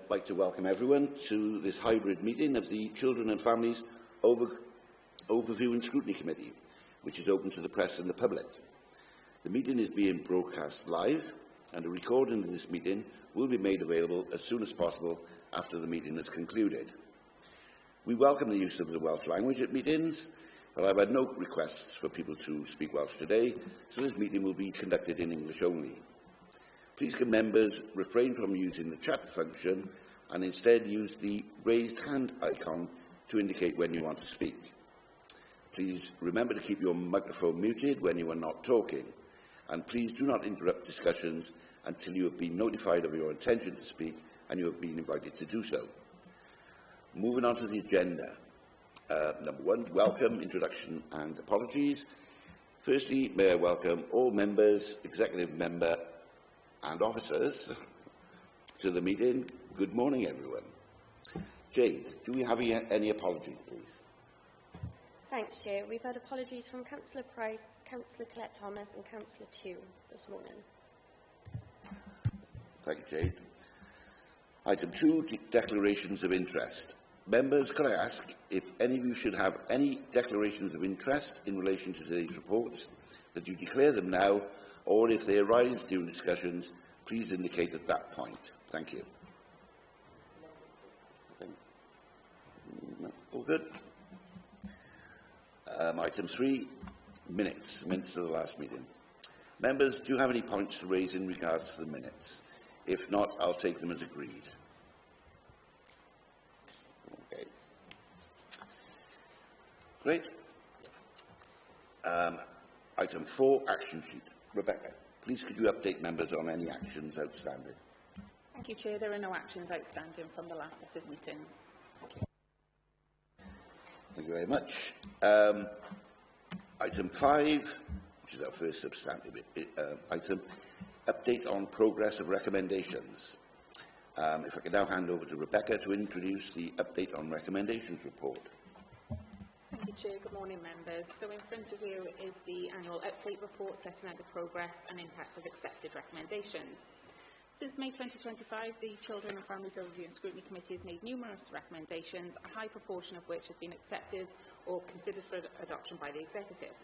like to welcome everyone to this hybrid meeting of the Children and Families Overview and Scrutiny Committee, which is open to the press and the public. The meeting is being broadcast live, and a recording of this meeting will be made available as soon as possible after the meeting is concluded. We welcome the use of the Welsh language at meetings, but I've had no requests for people to speak Welsh today, so this meeting will be conducted in English only. Please can members refrain from using the chat function and instead use the raised hand icon to indicate when you want to speak. Please remember to keep your microphone muted when you are not talking, and please do not interrupt discussions until you have been notified of your intention to speak and you have been invited to do so. Moving on to the agenda. Number one, welcome, introduction and apologies. Firstly, may I welcome all members, executive member and officers to the meeting. Good morning, everyone. Jade, do we have any apologies, please? Thanks, Chair. We've had apologies from Councillor Price, Councillor Colette Thomas and Councillor Tew this morning. Thank you, Jade. Item 2, declarations of interest. Members, could I ask if any of you should have any declarations of interest in relation to today's reports, that you declare them now, or if they arise during discussions, please indicate at that point. Thank you. All good? Item 3, minutes of the last meeting. Members, do you have any points to raise in regards to the minutes? If not, I'll take them as agreed. Okay. Great. Item 4, action sheet. Rebecca, please could you update members on any actions outstanding? Thank you, Chair. There are no actions outstanding from the last set of meetings. Thank you very much. Item 5, which is our first substantive item, update on progress of recommendations. If I could now hand over to Rebecca to introduce the update on recommendations report. Thank you, Chair. Good morning, members. So in front of you is the annual update report setting out the progress and impact of accepted recommendations. Since May 2025, the Children and Families Overview and Scrutiny Committee has made numerous recommendations, a high proportion of which have been accepted or considered for adoption by the Executive.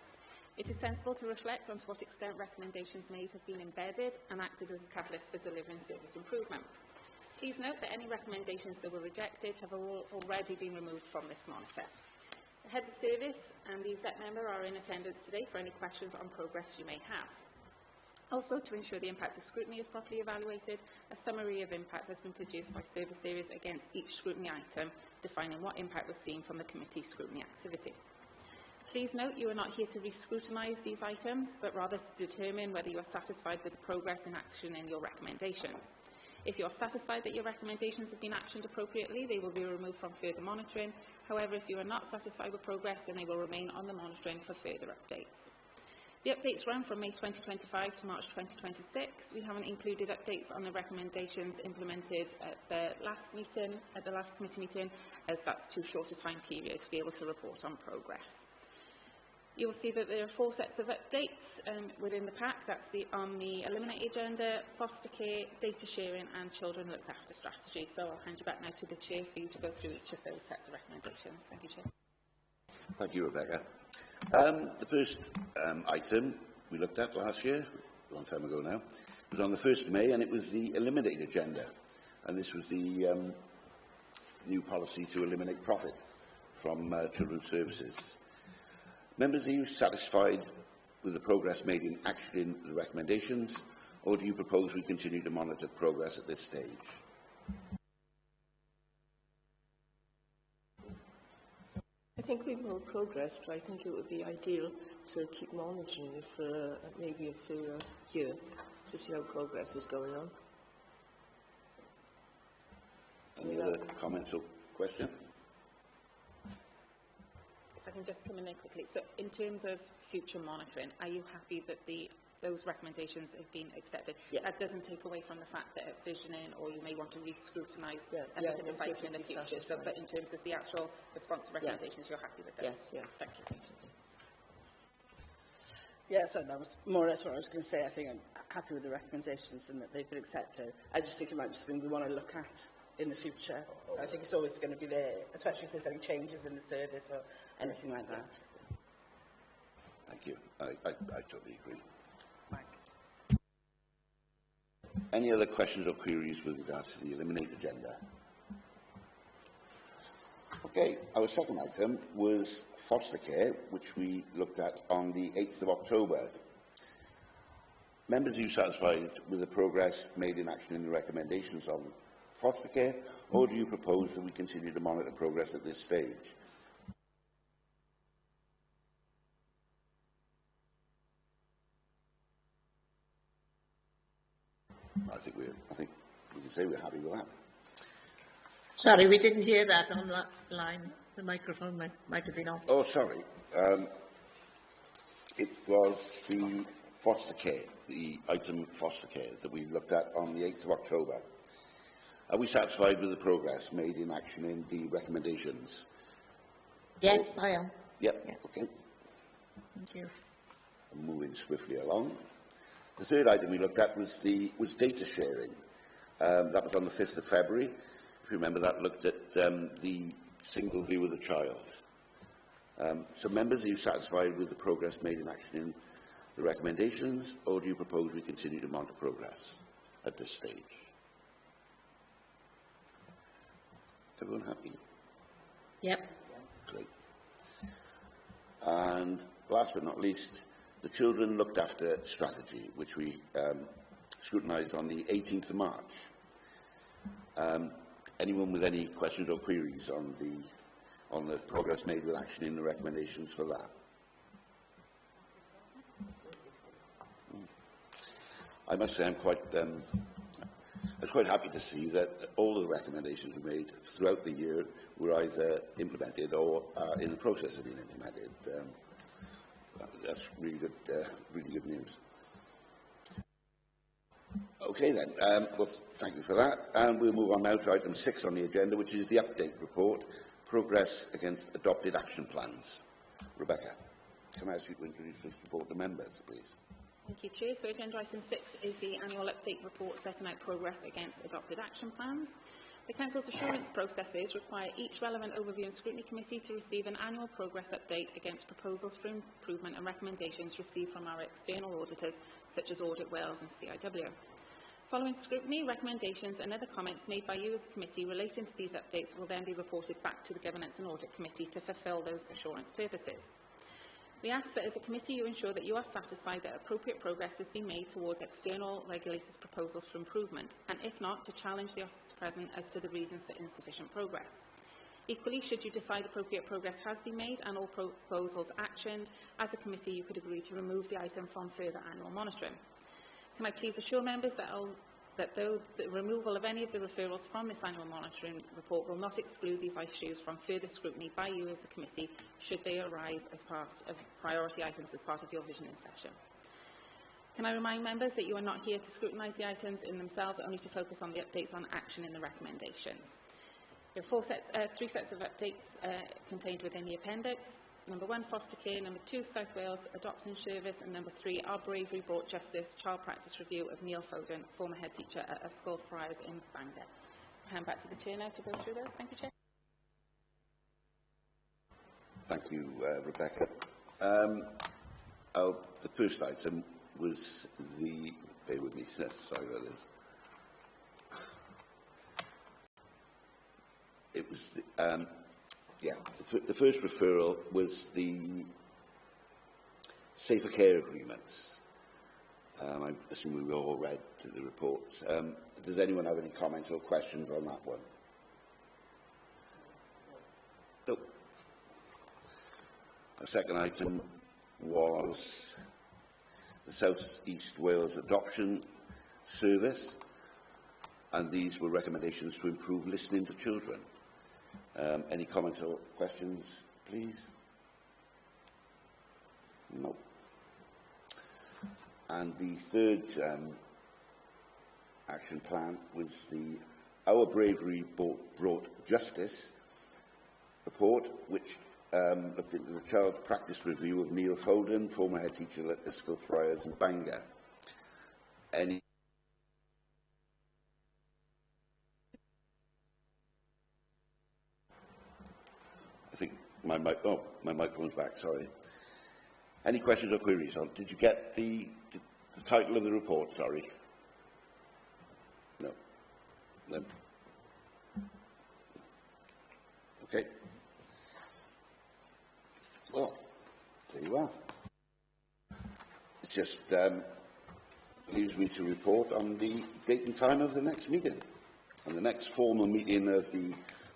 It is sensible to reflect on to what extent recommendations made have been embedded and acted as a catalyst for delivering service improvement. Please note that any recommendations that were rejected have already been removed from this monitor. The Heads of Service and the Exec Member are in attendance today for any questions on progress you may have. Also, to ensure the impact of scrutiny is properly evaluated, a summary of impact has been produced by service areas against each scrutiny item, defining what impact was seen from the committee's scrutiny activity. Please note you are not here to re-scrutinise these items, but rather to determine whether you are satisfied with the progress and action in your recommendations. If you are satisfied that your recommendations have been actioned appropriately, they will be removed from further monitoring. However, if you are not satisfied with progress, then they will remain on the monitoring for further updates. The updates run from May 2025 to March 2026. We haven't included updates on the recommendations implemented at the last committee meeting, as that's too short a time period to be able to report on progress. You will see that there are 4 sets of updates within the pack. That's on the Eliminate agenda, foster care, data sharing and children looked after strategy. So I'll hand you back now to the Chair for you to go through each of those sets of recommendations. Thank you, Chair. Thank you, Rebecca. The first item we looked at last year, a long time ago now, was on the 1st of May, and it was the Eliminate agenda. And this was the new policy to eliminate profit from children's services. Members, are you satisfied with the progress made in actioning the recommendations, or do you propose we continue to monitor progress at this stage? I think we've made progress, but I think it would be ideal to keep monitoring it for maybe a full year to see how progress is going on. Any other comments or questions? If I can just come in there quickly. So in terms of future monitoring, are you happy that those recommendations have been accepted? Yeah. That doesn't take away from the fact that at visioning, or you may want to re-scrutinise and look at this item in the future. So, but in terms of the actual response to recommendations, you're happy with those? Yes, yeah. Thank you. Yeah, so that was more or less what I was going to say. I think I'm happy with the recommendations and that they've been accepted. I just think it might be something we want to look at in the future. I think it's always going to be there, especially if there's any changes in the service or anything like that. Thank you. I totally agree. Mike. Any other questions or queries with regard to the Eliminate agenda? Okay, our second item was foster care, which we looked at on the 8th of October. Members, are you satisfied with the progress made in action in the recommendations on foster care, or do you propose that we continue to monitor progress at this stage? I think we can say we're happy with that. Sorry, we didn't hear that on that line. The microphone might have been off. Oh, sorry. It was the foster care, the item foster care that we looked at on the 8th of October. Are we satisfied with the progress made in action in the recommendations? Yes, I am. Yep. Yeah. Okay. Thank you. I'm moving swiftly along. The third item we looked at was data sharing. That was on the 5th of February. If you remember, that looked at the single view of the child. So, members, are you satisfied with the progress made in action in the recommendations, or do you propose we continue to monitor progress at this stage? Is everyone happy? Yep. Great. And last but not least, the children looked after strategy, which we scrutinised on the 18th of March. Anyone with any questions or queries on the progress made with action in the recommendations for that? I must say I was quite happy to see that all the recommendations we made throughout the year were either implemented or in the process of being implemented. That's really good news. Okay then, well, thank you for that. And we'll move on now to item 6 on the agenda, which is the update report, progress against adopted action plans. Rebecca, can I ask you to introduce this report to members, please? Thank you, Chair. So agenda item 6 is the annual update report setting out progress against adopted action plans. The Council's assurance processes require each relevant overview and scrutiny committee to receive an annual progress update against proposals for improvement and recommendations received from our external auditors, such as Audit Wales and CIW. Following scrutiny, recommendations and other comments made by you as a committee relating to these updates will then be reported back to the Governance and Audit Committee to fulfil those assurance purposes. We ask that as a committee you ensure that you are satisfied that appropriate progress has been made towards external regulators' proposals for improvement, and if not, to challenge the officers present as to the reasons for insufficient progress. Equally, should you decide appropriate progress has been made and all proposals actioned, as a committee you could agree to remove the item from further annual monitoring. Can I please assure members that though the removal of any of the referrals from this annual monitoring report will not exclude these issues from further scrutiny by you as a committee, should they arise as part of priority items as part of your visioning session. Can I remind members that you are not here to scrutinise the items in themselves, only to focus on the updates on action in the recommendations. There are 3 sets of updates contained within the appendix. Number 1, foster care. Number 2, South Wales Adoption Service. And number 3, Our Bravery Brought Justice, Child Practice Review of Neil Foden, former head teacher at School Friars in Bangor. I'll hand back to the Chair now to go through those. Thank you, Chair. Thank you, Rebecca. The first item was the... Bear with me, sorry about this. It was the first referral was the safer care agreements. I assume we all read the reports. Does anyone have any comments or questions on that one? No. The second item was the South East Wales Adoption Service, and these were recommendations to improve listening to children. Any comments or questions, please? No. And the third action plan was the Our Bravery Brought Justice report, which looked into the Child Practice Review of Neil Foden, former head teacher at School Friars in Bangor. Any? I think my microphone's back, sorry. Any questions or queries? Did you get the title of the report, sorry? No. No. Okay. Well, there you are. It just leaves me to report on the date and time of the next meeting. And the next formal meeting of the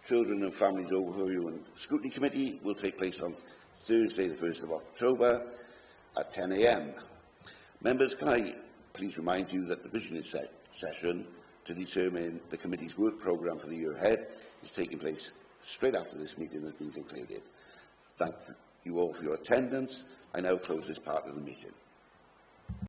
Children and Families Overview and Scrutiny Committee will take place on Thursday, the 1st of October at 10 a.m. Members, can I please remind you that the business session to determine the committee's work programme for the year ahead is taking place straight after this meeting has been concluded. Thank you all for your attendance. I now close this part of the meeting.